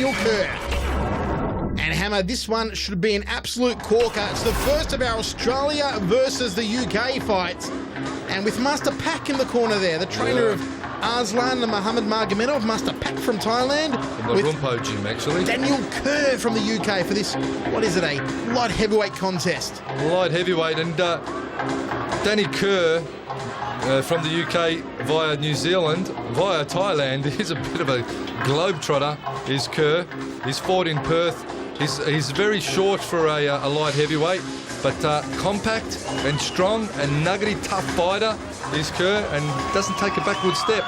Daniel Kerr. And Hammer, this one should be an absolute corker. It's the first of our Australia versus the UK fights. And with Master Pak in the corner there, the trainer of Arslan and Muhammad Magomedov, Master Pak from Thailand. From the Rumpo gym, actually. Daniel Kerr from the UK for this, what is it, a light heavyweight contest? Light heavyweight. And Danny Kerr from the UK via New Zealand, via Thailand. He's a bit of a globetrotter, is Kerr. He's fought in Perth. He's very short for a light heavyweight, but compact and strong and nuggety tough fighter is Kerr, and doesn't take a backward step.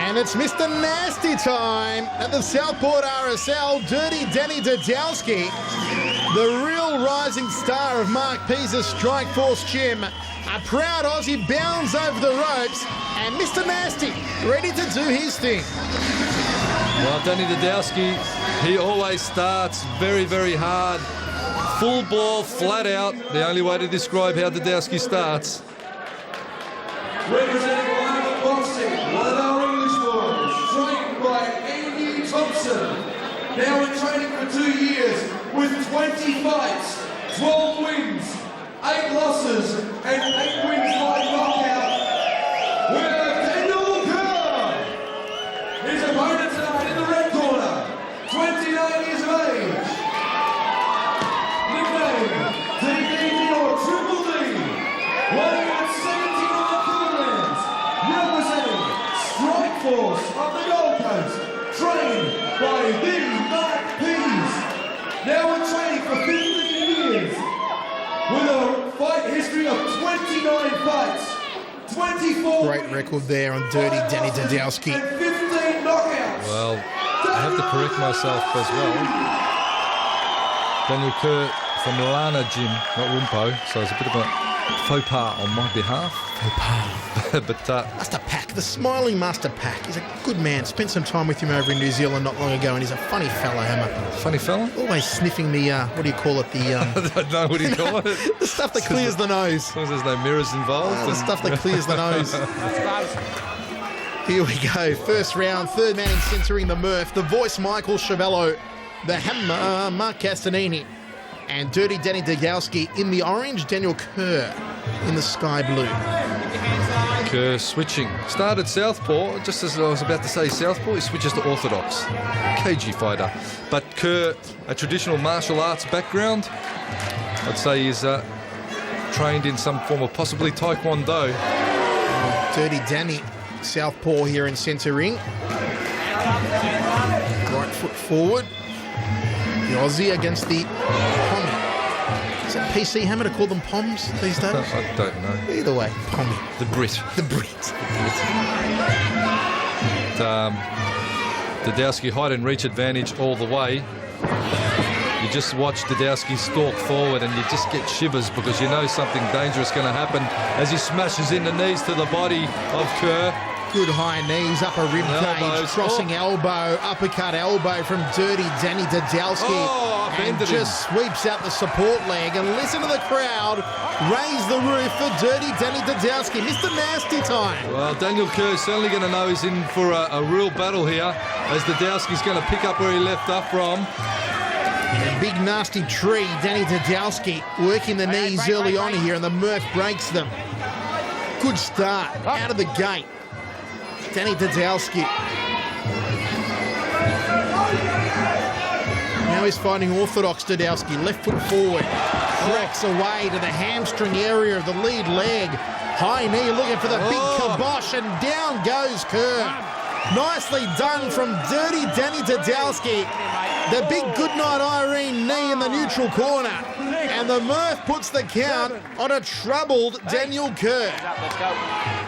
And it's Mr. Nasty time at the Southport RSL. Dirty Danny Derdowski, the real rising star of Mark Pease's Strikeforce gym. A proud Aussie bounds over the ropes, and Mr. Nasty ready to do his thing. Well, Danny Derdowski, he always starts very, very hard. Full ball, flat out. The only way to describe how Derdowski starts. Representing Ireland Boxing, one of our English boys, trained by Andy Thompson. Now in training for 2 years with 20 fights, 12 wins, 8 losses, and 8 wins by knockout. With Daniel Kerr. His opponent tonight in the red corner, 29 years of age. Nickname, DDD or Triple D. Weighing at 79 kilograms. Representing Strikeforce of the Gold Coast. Trained by the Mark Pease. Now in training for 15 years. With a fight history of 29 fights, 24 Great record there on Dirty Danny Derdowski. and 15 knockouts. Well, I have to correct myself as well. Daniel Kerr from Lana Gym, not Rumpo, so it's a bit of a faux pas on my behalf. Faux pas. But Master Pak, the smiling Master Pak. He's a good man. Spent some time with him over in New Zealand not long ago, and he's a funny fella, Hammer. funny fella. Always sniffing the, what do you call it? The I don't know what do you call it. the stuff that clears the nose. As long as there's no mirrors involved. The stuff that clears the nose. Here we go. First round, third man in centering the Murph. The voice, Michael Chavello. The Hammer, Mark Castanini. And Dirty Danny Derdowski in the orange. Daniel Kerr in the sky blue. Kerr switching. Started Southpaw, just as I was about to say Southpaw, he switches to Orthodox. Cagey fighter. But Kerr, a traditional martial arts background. I'd say he's trained in some form of possibly Taekwondo. Dirty Danny, Southpaw here in centre ring. Right foot forward. The Aussie against the Pommy. Is it PC Hammer to call them Poms these days? I don't know. Either way, Pommy. The Brit. The Brit. Derdowski height and reach advantage all the way. You just watch Derdowski stalk forward and you just get shivers because you know something dangerous going to happen as he smashes in the knees to the body of Kerr. Good high knees, upper rib cage, crossing elbow, uppercut elbow from Dirty Danny Derdowski. And just sweeps out the support leg. And listen to the crowd raise the roof for Dirty Danny Derdowski. Mr. Nasty time. Well, Daniel Kerr is certainly going to know he's in for a real battle here as Derdowski's going to pick up where he left off from. In a big nasty tree, Danny Derdowski working the knees early on here, and the Murph breaks them. Good start out of the gate. Danny Derdowski. Now he's fighting orthodox Derdowski. Left foot forward. Cracks away to the hamstring area of the lead leg. High knee looking for the big kibosh, and down goes Kerr. Nicely done from Dirty Danny Derdowski. The big goodnight Irene knee in the neutral corner. And the Murph puts the count on a troubled Daniel Kerr.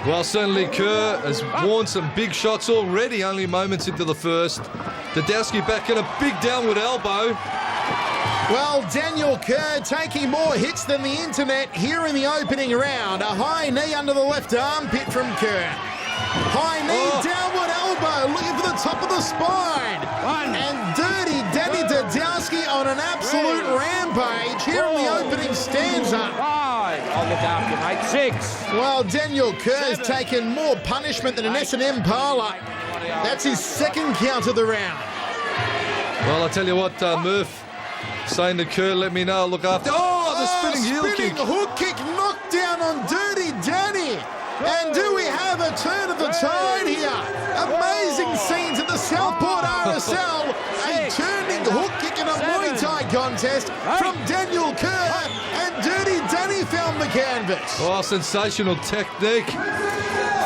Well, certainly Kerr has worn some big shots already, only moments into the first. Derdowski back in a big downward elbow. Well, Daniel Kerr taking more hits than the internet here in the opening round. A high knee under the left armpit from Kerr. High knee, downward elbow, looking for the top of the spine. And Dirty Danny Derdowski on an absolute rampage here in the opening stanza. I'll look after you, mate. 6. Well, Daniel Kerr's taken more punishment than an S&M parlour. That's his second count of the round. Well, I tell you what, Murph saying to Kerr, let me know, look after. Oh, the spinning heel kick. Hook kick knocked down on Dirty Danny. And do we have a turn of the tide here? Amazing scenes at the Southport RSL. A turning hook kick in a Muay Thai contest from Daniel Kerr. And Dirty Danny found the canvas. Oh, sensational technique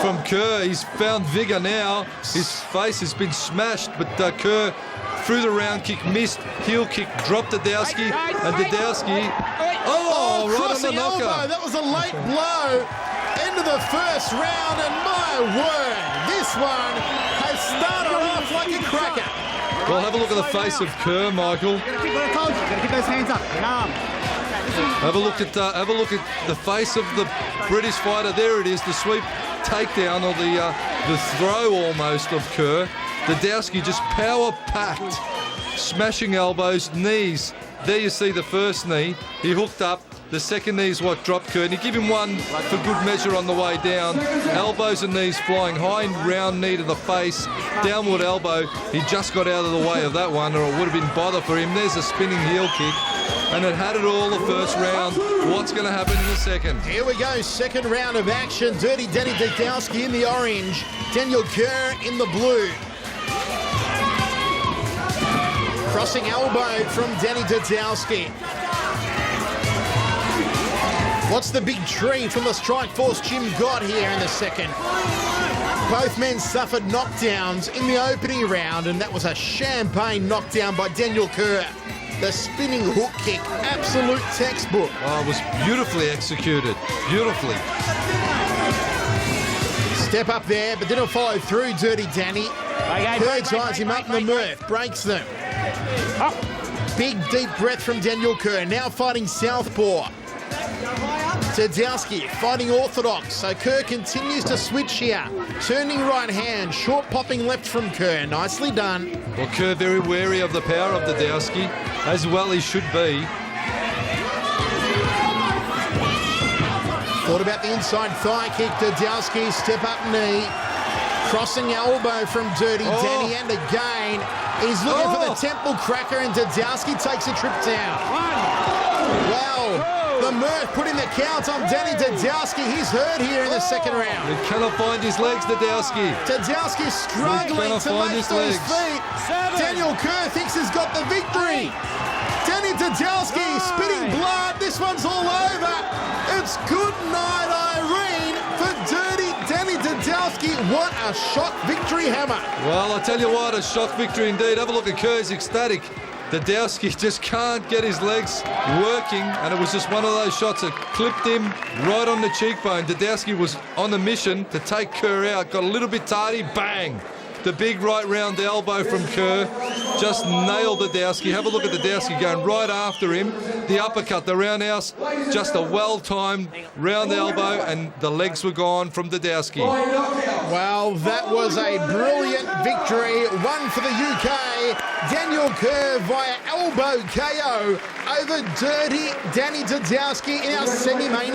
from Kerr. He's found vigour now. His face has been smashed, but Kerr through the round kick, missed, heel kick, dropped Derdowski, and Derdowski, right on the crossing knocker. elbow. That was a late blow. End of the first round, and my word, this one has started off like a cracker. Well, have a look at the face of Kerr, Michael. Keep those hands up. Have a look at the face of the British fighter. There it is, the sweep takedown, or the throw almost of Kerr. Derdowski just power-packed, smashing elbows, knees. There you see the first knee. He hooked up. The second knee is what dropped Kerr. And he give him one for good measure on the way down. Elbows and knees flying. High round knee to the face. Downward elbow. He just got out of the way of that one, or it would have been bother for him. There's a spinning heel kick. And it had it all the first round. What's going to happen in the second? Here we go, second round of action. Dirty Danny Derdowski in the orange. Daniel Kerr in the blue. Crossing elbow from Danny Derdowski. What's the big tree from the Strikeforce gym got here in the second? Both men suffered knockdowns in the opening round, and that was a champagne knockdown by Daniel Kerr. The spinning hook kick, absolute textbook. Oh, it was beautifully executed. Beautifully. Step up there, but didn't follow through, Dirty Danny. Kerr ties him up in the Murph, breaks them. Big deep breath from Daniel Kerr, now fighting Southpaw. Derdowski fighting orthodox, so Kerr continues to switch here. Turning right hand, short popping left from Kerr, nicely done. Well, Kerr very wary of the power of Derdowski, as well he should be. Thought about the inside thigh kick, Derdowski, step up knee. Crossing elbow from Dirty Danny, and again, he's looking for the temple cracker, and Derdowski takes a trip down. Wow. The Murph putting the count on Danny Derdowski. He's hurt here in the second round. He cannot find his legs, Derdowski. Derdowski struggling to make to his feet. Daniel Kerr thinks he's got the victory. Danny Derdowski spitting blood. This one's all over. It's good night, Irene, for Dirty Danny Derdowski. What a shock victory hammer. Well, I tell you what, a shock victory indeed. Have a look at Kerr, he's ecstatic. Derdowski just can't get his legs working, and it was just one of those shots that clipped him right on the cheekbone. Derdowski was on a mission to take Kerr out, got a little bit tardy, bang! The big right round elbow from Kerr just nailed Derdowski. Have a look at Derdowski going right after him. The uppercut, the roundhouse, just a well-timed round elbow, and the legs were gone from Derdowski. Well, that was a brilliant victory. One for the UK. Daniel Kerr via elbow KO over Dirty Danny Derdowski in our semi-main